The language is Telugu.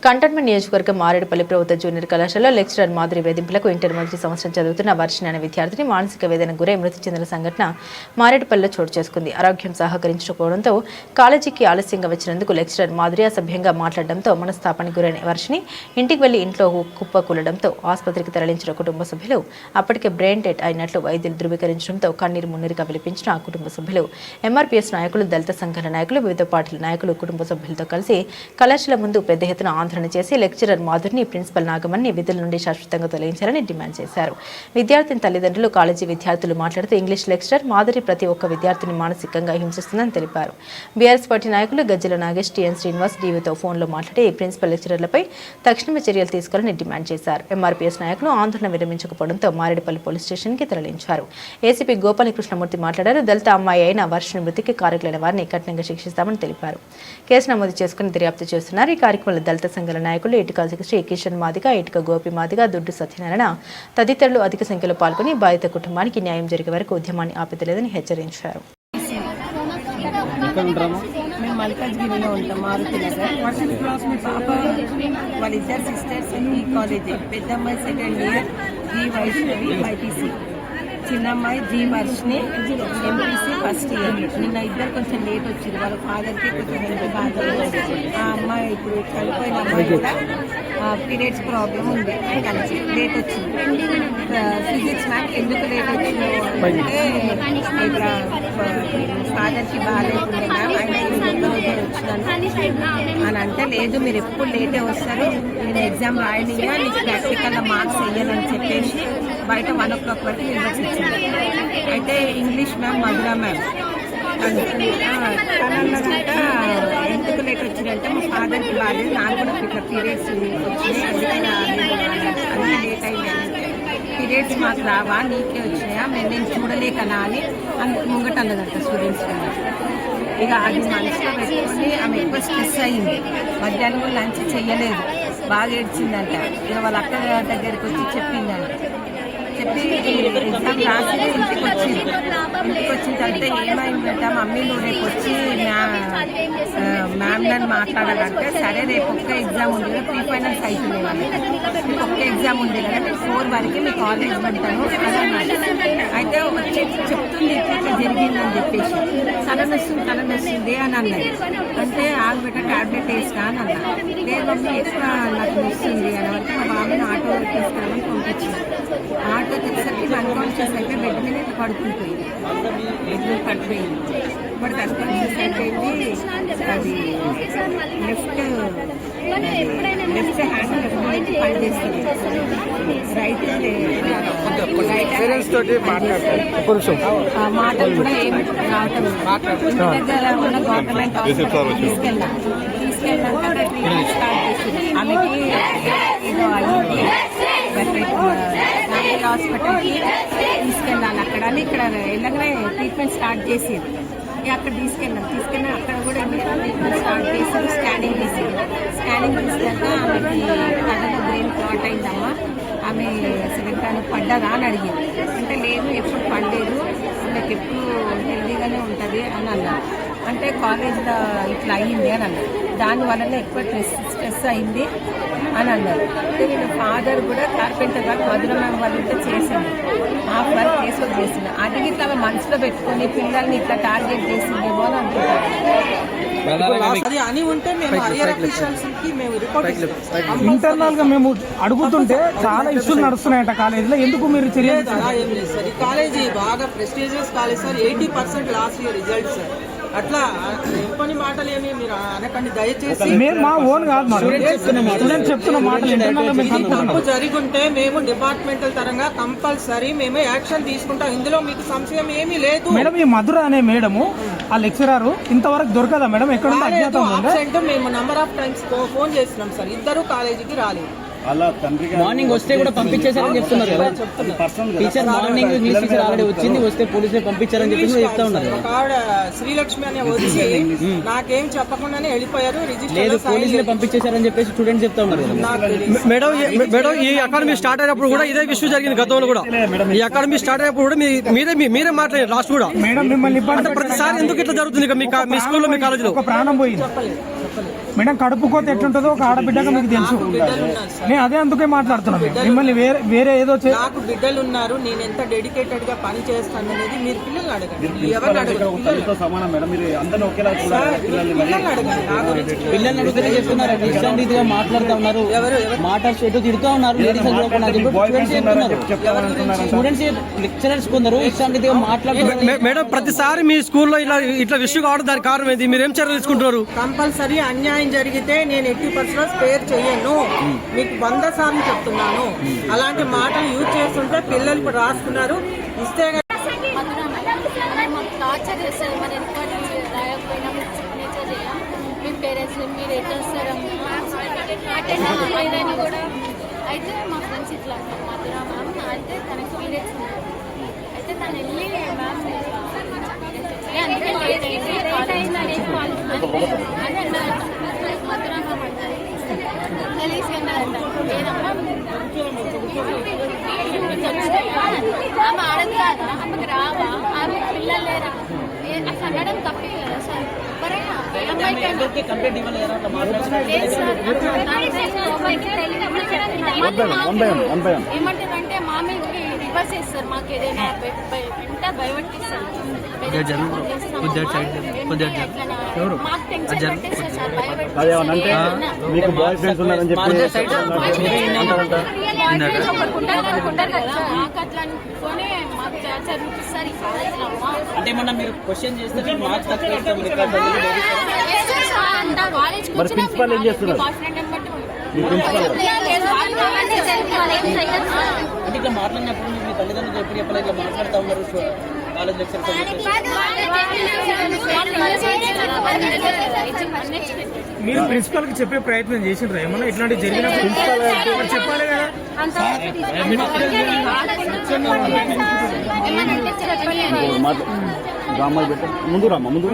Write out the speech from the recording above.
కంటోన్మెంట్ నియోజకవర్గం మారేడుపల్లి ప్రభుత్వ జూనియర్ కళాశాలలో లెక్చరర్ మాధురి వేధింపులకు ఇంటర్ మొదటి సంవత్సరం చదువుతున్న వర్షిణి అనే విద్యార్థిని మానసిక వేదనకు గురై మృతి చెందిన సంఘటన మారేడుపల్లిలో చోటు చేసుకుంది. ఆరోగ్యం సహకరించకపోవడంతో కాలేజీకి ఆలస్యంగా వచ్చినందుకు లెక్చరర్ మాధురి అసభ్యంగా మాట్లాడడంతో మనస్తాపానికి గురైన వర్షిణి ఇంటికి వెళ్లి ఇంట్లో కుప్పకూలడంతో ఆసుపత్రికి తరలించిన కుటుంబ సభ్యులు అప్పటికే బ్రెయిన్ డెడ్ అయినట్లు వైద్యులు ధృవీకరించడంతో కన్నీరు మున్నీరుగా విలిపించిన ఆ కుటుంబ సభ్యులు ఎంఆర్పీఎస్ నాయకులు, దళిత సంఘాల నాయకులు, వివిధ పార్టీల నాయకులు కుటుంబ సభ్యులతో కలిసి కళాశాల ముందు పెద్ద ఎత్తున ఆందోళన చేసి లెక్చరర్ మాధురిని, ప్రిన్సిపల్ నాగమణిని విధుల నుండి శాశ్వతంగా తొలగించాలని డిమాండ్ చేశారు. విద్యార్థిని తల్లిదండ్రులు, కాలేజీ విద్యార్థులు మాట్లాడుతూ ఇంగ్లీష్ లెక్చరర్ మాధురి ప్రతి ఒక్క విద్యార్థిని మానసికంగా హింసిస్తుందని తెలిపారు. బీఆర్ఎస్ పార్టీ నాయకులు గజ్జల నాగేష్, టీఎన్ శ్రీనివాస్ టీవీతో ఫోన్లో మాట్లాడి ప్రిన్సిపల్ లెక్చరర్లపై తక్షణమే చర్యలు తీసుకోవాలని డిమాండ్ చేశారు. ఎంఆర్పీఎస్ నాయకులు ఆందోళన విరమించకపోవడంతో మారేడుపల్లి పోలీస్ స్టేషన్కి తరలించారు. ఏసీపీ గోపాలకృష్ణమూర్తి మాట్లాడారు. దళిత అమ్మాయి అయిన వర్షిణి మృతికి కారకులైన వారిని కఠినంగా శిక్షిస్తామని తెలిపారు. కేసు నమోదు చేసుకుని దర్యాప్తు చేస్తున్నారు. ఈ కార్యక్రమంలో దళిత సంఘాల నాయకులు ఇటుక శ్రీ కిషన్ మాదిగ, ఇటుక గోపి మాదిగ, దుడ్డు సత్యనారాయణ తదితరులు అధిక సంఖ్యలో పాల్గొని బాధిత కుటుంబానికి న్యాయం జరిగే వరకు ఉద్యమాన్ని ఆపేదలేదని హెచ్చరించారు. మేము మల్కాజ్గిరిలో ఉంటాం. మారుతి నగర్. పాప వాళ్ళిద్దరు సిస్టర్స్ ఈ కాలేజీ. పెద్ద అమ్మాయి second year G Vaishnavi BiPC, చిన్న అమ్మాయి G Varshini MPC first year. నిన్న ఇద్దరు కొంచెం లేట్ వచ్చింది. వాళ్ళ ఫాదర్కి కొంచెం హెల్త్ బాగా. ఆ అమ్మాయి ఇప్పుడు చనిపోయిన అమ్మాయి కూడా పీరియడ్స్ ప్రాబ్లం ఉంది, కలిసి లేట్ వచ్చింది. ఫిజిక్స్ మ్యామ్ ఎందుకు లేట్ వచ్చిందో అంటే ఇట్లా ఫాదర్కి బాగాలేకుండా మ్యామ్ ఆయన ఒక్కరోజే వచ్చినాను అని అంటే, లేదు మీరు ఎప్పుడు లేటే వస్తారు, నేను ఎగ్జామ్ రాయనిగా నీకు ప్రాక్టికల్ మార్క్స్ వేయాలని చెప్పేసి బయట 1 o'clock వరకు నిలబడి వచ్చింది. అయితే ఇంగ్లీష్ మ్యామ్ మధురా మ్యామ్ అన్నదంట ఎందుకు లేట్ వచ్చిందంటే మా ఫాదర్కి బాగాలేదు, నాకు కూడా ఇట్లా పీరియడ్స్ వచ్చినాయి, అందుకని అన్నీ లేట్ అయింది. పీరియడ్స్ మాకు రావా, నీకే వచ్చినాయా, నేను చూడలేకనా అని అందుకు ముంగట అన్నదంట స్టూడెంట్స్. ఇక అది మనసులో పెట్టుకొని ఆమె ఎక్కువ స్ట్రెస్ అయింది. మధ్యాహ్నం లంచ్ చెయ్యలేదు, బాగా ఏడ్చిందంట. ఇక వాళ్ళ అక్క దగ్గరికి వచ్చి చెప్పిందంట. చెప్పి ఎగ్జామ్ రాసి ఇంటికి వచ్చిన తర్వాత ఏమైందంట, మమ్మీ నువ్వు రేపు వచ్చి మ్యామ్ నన్ను మాట్లాడాలంటే, సరే రేపు ఒక్క ఎగ్జామ్ ఉంది కదా, ప్రీ ఫైనల్స్ అవుతుంది వాళ్ళకి, మీకు ఒక్క ఎగ్జామ్ ఉంది కదా, నేను 4 వరకు మీ కాలేజ్ పెడతాను అని. అయితే వచ్చి చెప్తుంది ఇట్లా జరిగిందని చెప్పేసి, తలనొస్తుంది అని అన్నది. అంటే ఆల్బెట్ట ట్యాబ్లెట్ వేస్తా అని అన్నా. లేదు మమ్మీ ఎక్కువ నాకు వస్తుంది అని అంటే మా బాబాని ఆటో తీసుకురామని పంపించింది. ఆటో తెచ్చేసరికి అన్కాన్షియస్ అయితే బెడ్ మీద పడుకుంటుంది, బెడ్ మీద పడిపోయింది. బట్ అన్కాన్షియస్ అయిపోయింది. అది లెఫ్ట్ హ్యాండ్ పనిచేస్తుంది, రైట్ మాటలు కూడా ఏమి రావటం. దగ్గర ఉన్న గవర్నమెంట్ హాస్పిటల్ తీసుకెళ్ళాక ట్రీట్మెంట్ స్టార్ట్ చేసింది. ఆమెకి ఏదో అయింది, హాస్పిటల్కి తీసుకెళ్ళాలి అక్కడ అని. ఇక్కడ వెళ్ళగానే ట్రీట్మెంట్ స్టార్ట్ చేసేది. అక్కడ తీసుకెళ్ళి అక్కడ కూడా ట్రీట్మెంట్ స్టార్ట్ చేసి స్కానింగ్ తీసేది. స్కానింగ్ తీసుకెళ్ళాక ఆమెకి కళ్ళలో బ్రెయిన్ క్లాట్ అయిందమ్మా, ఆమె అసలు తను పడ్డదా అని అడిగింది. అంటే లేదు ఎప్పుడు పడలేదు, ఆమెకి ఎప్పుడు హెల్దీగానే ఉంటుంది అని అన్నారు. అంటే కాలేజ్లో ఇట్లా అయ్యింది అని అన్నారు. దానివల్ల ఎక్కువ స్ట్రెస్ అయింది అని అన్నారు. అంటే వీళ్ళ ఫాదర్ కూడా కార్పెంటర్గా మధుర మ్యామ్ వాళ్ళు ఇట్లా చేసింది, హాఫ్ వర్క్ కేసులో చేసింది. అది ఇట్లా మనసులో పెట్టుకుని పిల్లల్ని ఇట్లా టార్గెట్ చేసిందేమో అని అనుకుంటారు. అది అని ఉంటే మేము హైయర్ అఫీషియల్స్ కి మేము రిపోర్ట్ ఇంటర్నల్ గా మేము అడుగుతుంటే చాలా ఇష్యూలు నడుస్తున్నాయట కాలేజీలో, ఎందుకు మీరు చర్య? ఏం లేదు సార్, ఈ కాలేజీ బాగా prestigious college sir. 80% last year result sir. అట్లా చెప్పని మాటలు ఏమి మీరు అనకండి దయచేసి. మేము మా ఓన్ కాదు, స్టూడెంట్ చెప్తున్న మాటలు తప్పు జరిగుంటే మేము డిపార్ట్మెంటల్ తరంగా కంపల్సరీ మేము యాక్షన్ తీసుకుంటాం. ఇందులో మీకు సంశయం ఏమీ లేదు మేడం. ఈ మధుర అనే మేడము ఆ లెక్చరర్ ఇంతవరకు దొరకదా మేడం? ఎక్కడ మేము నంబర్ ఆఫ్ టైమ్స్ ఫోన్ చేస్తున్నాం సార్, ఇద్దరు కాలేజీకి రాలేదు. మార్నింగ్ వస్తే కూడా పంపించేశారని చెప్తున్నారు కదా teacher. Morning English teacher already వచ్చింది, వస్తే పోలీసులు పంపించారని చెప్పి చెప్తా ఉన్నారు. శ్రీలక్ష్మి అనే వచ్చి నాకేం చెప్పకుండానే వెళ్ళిపోయారు. లేదు పోలీసులు పంపించేశారని చెప్పేసి స్టూడెంట్స్ చెప్తా ఉన్నారు. మేడం ఈ అకాడమీ స్టార్ట్ అయినప్పుడు కూడా ఇదే ఇష్యూ జరిగింది. గతంలో కూడా ఈ అకాడమీ స్టార్ట్ అయినప్పుడు కూడా మీరే మాట్లాడారు లాస్ట్ కూడా. మేడం మిమ్మల్ని ప్రతిసారి ఎందుకు ఇట్లా జరుగుతుంది మీ స్కూల్లో, మీ కాలేజీలో? ప్రాణం పోయింది. మేడం కడుపు కోత ఎట్లుంటుందో ఒక ఆడబిడ్డగా మీకు తెలుసు. బిడ్డలు ఉన్నారు సార్, నేను అదే అందుకే మాట్లాడుతున్నాను. మిమ్మల్ని వేరే ఏదో నాకు బిడ్డలు ఉన్నారు, నేను ఎంత డెడికేటెడ్ గా పని చేస్తాను అనేది మీరు పిల్లలు అడగండి, ఎవరిని అడగండి, సమానం మేడం. మీరు అందరినీ ఒకేలా చూడాలి. పిల్లల్ని అడగండి. నా గురించి పిల్లల్ని అడుగుతూనే చెప్తున్నారు, ఇష్టం రీతిగా మాట్లాడుతూ ఉన్నారు, మాటలు ఎటు తిడుతూ ఉన్నారు. లేడీస్ స్టూడెంట్స్ లెక్చరర్స్ కొందరు ఇష్టం రీతిగా మాట్లాడుతున్నారు. మేడం ప్రతిసారి మీ స్కూల్లో ఇట్లా విషయం కావడం దానికి కారణం ఏంది? మీరు ఏం చర్యలు తీసుకుంటున్నారు? కంపల్సరీ అన్యాయం జరిగితే నేను 80% స్పేర్ చేయను, మీకు 100 సార్లు చెప్తున్నాను. అలాంటి మాటలు యూజ్ చేస్తుంటే పిల్లలు ఇప్పుడు రాస్తున్నారు. ఇస్తే టార్చర్ చేస్తారు, మన రికార్డింగ్ రాయకపోయినా సిగ్నేచర్ చేయాలి. మీ పేరెంట్స్ మీరు ఎట్లా వస్తారు ఏదైనా కూడా. అయితే మా ఫ్రెండ్స్ ఇట్లా అంటారు, మధురా మ్యామ్ అయితే తనకి పీరియడ్స్ ఉన్నాయి. అయితే తను వెళ్ళి మ్యామ్ అందుకే లేట్ అయింది అని అన్నారు. మధురా మ్యామ్ అంటారు తెలిసి అన్నారంట, లేదమ్మా ఆమె ఆడదు కాదా, ఆమెకు రావా, ఆమె పిల్లలు లేరా అట్లా అనడం తప్పే కదా సార్. ఎవరైనా అమ్మాయికి కంప్లైంట్ ఇవ్వాలి కదా, అట్లా మాట్లాడుతున్నారు. ఏమంటారంటే మామయ్యకి రివర్స్ చేస్తారు, మాకు ఏదైనా వెంట భయపెట్టిస్తారు, మాకు టెన్షన్ పెట్టేస్తారు సార్, భయపెట్టిస్తారు. మీకు బాయ్ ఫ్రెండ్స్ ఉన్నారని చెప్పి అనుకుంటారు కదా, మాకు అట్లా అనుకుని మాకు టార్చర్ చూపిస్తారు ఈ కాలేజీలో. అంటే ఏమన్నా మీరు క్వశ్చన్ చేస్తే మార్క్స్ తక్కువ ఇస్తాం మరి ప్రిన్సిపాల్ ఏం చేస్తున్నారు? అంటే ఇట్లా మాట్లాడినప్పుడు మీ తల్లిదండ్రులు ఎప్పుడు చెప్పాలి, ఇట్లా మాట్లాడుతూ ఉన్నారు కాలేజ్ లెక్చర్స్. మీరు ప్రిన్సిపల్ కి చెప్పే ప్రయత్నం చేసిండ్రా ఏమన్నా ఇట్లాంటి జరిగినప్పుడు? చెప్పాలి కదా. డ్రామా పెట్ట ముందు రామ్మా ముందు